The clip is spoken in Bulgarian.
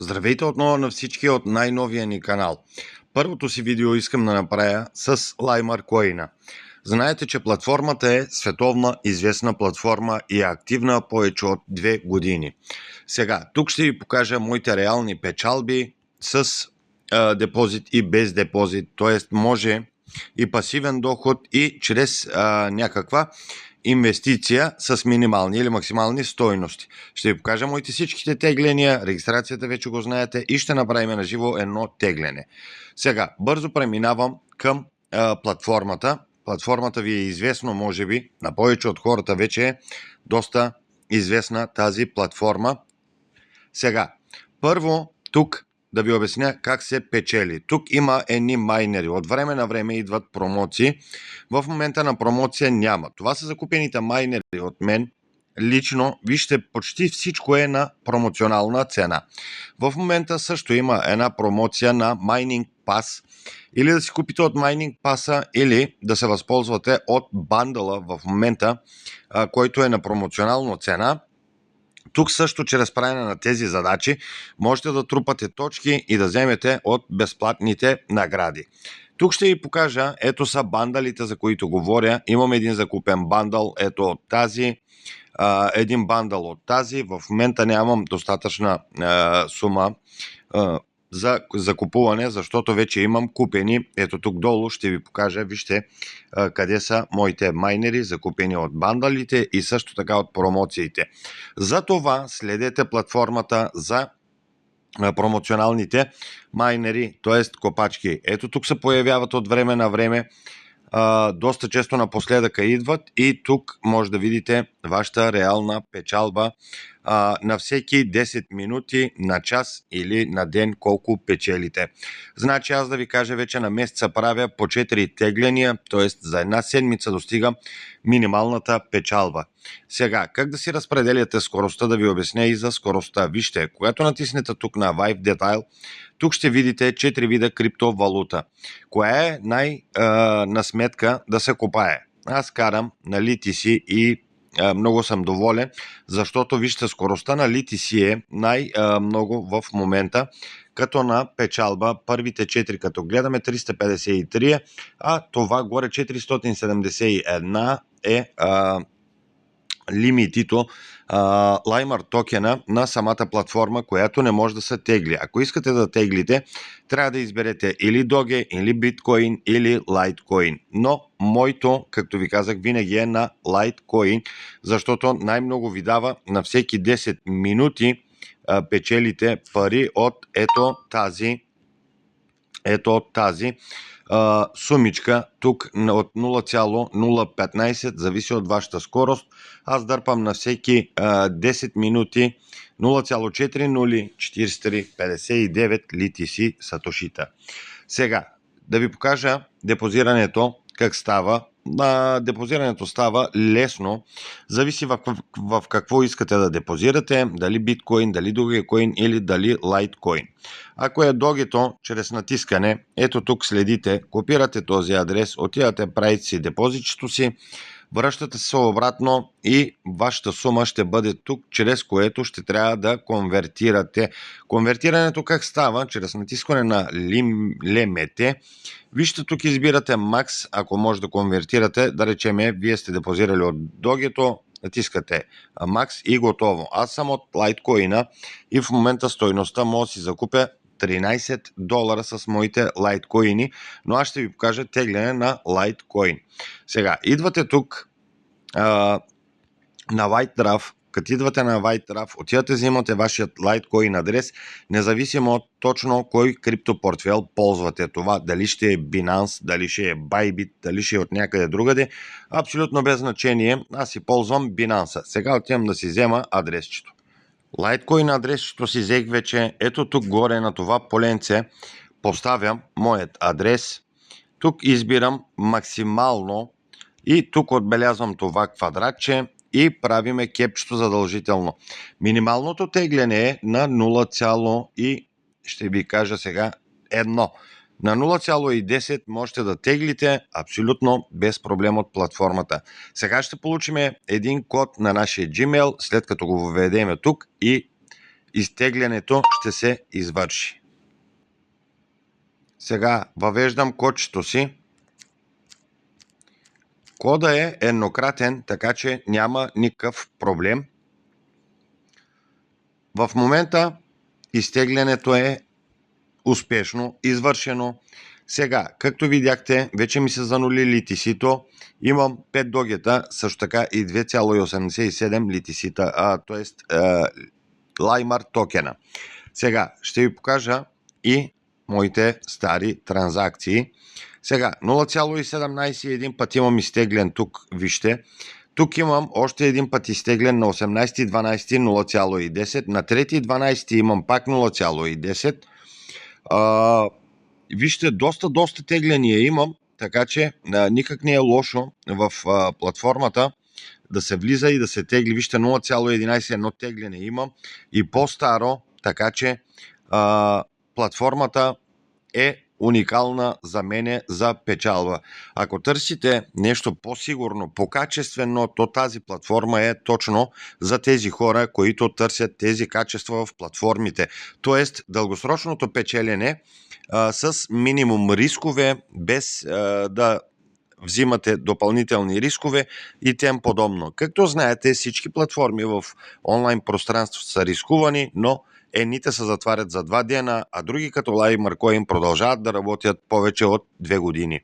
Здравейте отново на всички от най-новия ни канал. Първото си видео искам да направя с LimeRcoin. Знаете, че платформата е световна известна платформа и е активна повече от 2 години. Сега, тук ще ви покажа моите реални печалби с депозит и без депозит, т.е. може и пасивен доход и чрез някаква инвестиция с минимални или максимални стойности. Ще ви покажа моите всичките тегления, регистрацията вече го знаете и ще направим на живо едно тегляне. Сега, бързо преминавам към платформата. Платформата ви е известно, може би, на повече от хората вече е доста известна тази платформа. Сега, първо тук да ви обясня как се печели. Тук има едни майнери. От време на време идват промоции. В момента на промоция няма. Това са закупените майнери от мен. Лично, вижте, почти всичко е на промоционална цена. В момента също има една промоция на Mining Pass. Или да си купите от Mining Pass, или да се възползвате от бандъла в момента, който е на промоционална цена. Тук също чрез правене на тези задачи можете да трупате точки и да вземете от безплатните награди. Тук ще ви покажа, ето са бандалите, за които говоря. Имам един закупен бандъл, ето от тази, един бандъл от тази. В момента нямам достатъчна сума за закупуване, защото вече имам купени. Ето тук долу ще ви покажа, вижте къде са моите майнери, закупени от бандалите и също така от промоциите. Затова следете платформата за промоционалните майнери, т.е. копачки. Ето тук се появяват от време на време. Доста често напоследъка идват и тук може да видите вашата реална печалба на всеки 10 минути, на час или на ден колко печелите. Значи аз да ви кажа, вече на месеца правя по 4 тегления, т.е. за една седмица достигам минималната печалба. Сега, как да си разпределяте скоростта, да ви обясня и за скоростта. Вижте, когато натиснете тук на Vive Detail, тук ще видите 4 вида криптовалута. Коя е на сметка да се копае? Аз карам на LTC и много съм доволен, защото вижте, скоростта на LTC е най-много в момента, като на печалба първите 4, като гледаме 353, а това горе 471 е лимитито Limer токена на самата платформа, която не може да се тегли. Ако искате да теглите, трябва да изберете или Doge, или Bitcoin, или Litecoin. Но моето, както ви казах, винаги е на Litecoin, защото най-много ви дава на всеки 10 минути печелите пари от ето тази сумичка тук от 0,015, зависи от вашата скорост. Аз дърпам на всеки 10 минути 0,404359 LTC сатошита. Сега да ви покажа депозирането как става. Депозирането става лесно, зависи в какво искате да депозирате, дали биткоин, дали Dogecoin или дали Litecoin. Ако е Dogeto, чрез натискане, ето тук следите, копирате този адрес, отивате, правите си депозитчето си, връщате се обратно и вашата сума ще бъде тук, чрез което ще трябва да конвертирате. Конвертирането как става? Чрез натискане на лемете. Вижте, тук избирате макс, ако може да конвертирате, да речеме, вие сте депозирали от Dogeto, натискате макс и готово. Аз съм от Litecoin и в момента стойността може да си закупя $13 с моите Litecoin, но аз ще ви покажа тегляне на Litecoin. Сега, идвате тук на WhiteDraft. Като идвате на WhiteDraft, отивате, взимате вашият Litecoin адрес, независимо от точно кой криптопортфел ползвате. Това дали ще е Binance, дали ще е Bybit, дали ще е от някъде другаде, абсолютно без значение. Аз си ползвам Binance. Сега отивам да си взема адресчето. Litecoin адресчето си взех вече. Ето тук горе на това поленце поставям моят адрес. Тук избирам максимално и тук отбелязвам това квадратче и правиме кепчето задължително. Минималното тегляне е на 0, и ще ви кажа сега 1. На 0,10 можете да теглите абсолютно без проблем от платформата. Сега ще получим един код на нашия Gmail, след като го въведеме тук и изтеглянето ще се извърши. Сега въвеждам кодчето си. Кода е еднократен, така че няма никакъв проблем. В момента изтеглянето е успешно извършено. Сега, както видяхте, вече ми се занули литисито. Имам 5 догета, също така и 2,87 литисита, т.е. Лаймар токена. Сега ще ви покажа и моите стари транзакции. Сега 0,17 един път имам изтеглен тук, вижте. Тук имам още един път изтеглен на 18.12 0,10. На 3.12 имам пак 0,10. Вижте, доста тегления имам, така че никак не е лошо в платформата да се влиза и да се тегли. Вижте, 0,11 едно тегляне имам и по-старо, така че платформата е уникална за мене за печалба. Ако търсите нещо по-сигурно, по-качествено, то тази платформа е точно за тези хора, които търсят тези качества в платформите. Тоест, дългосрочното печелене с минимум рискове, без да взимате допълнителни рискове и тем подобно. Както знаете, всички платформи в онлайн пространство са рискувани, но едните се затварят за 2 дена, а други като LimeArcoin продължават да работят повече от 2 години.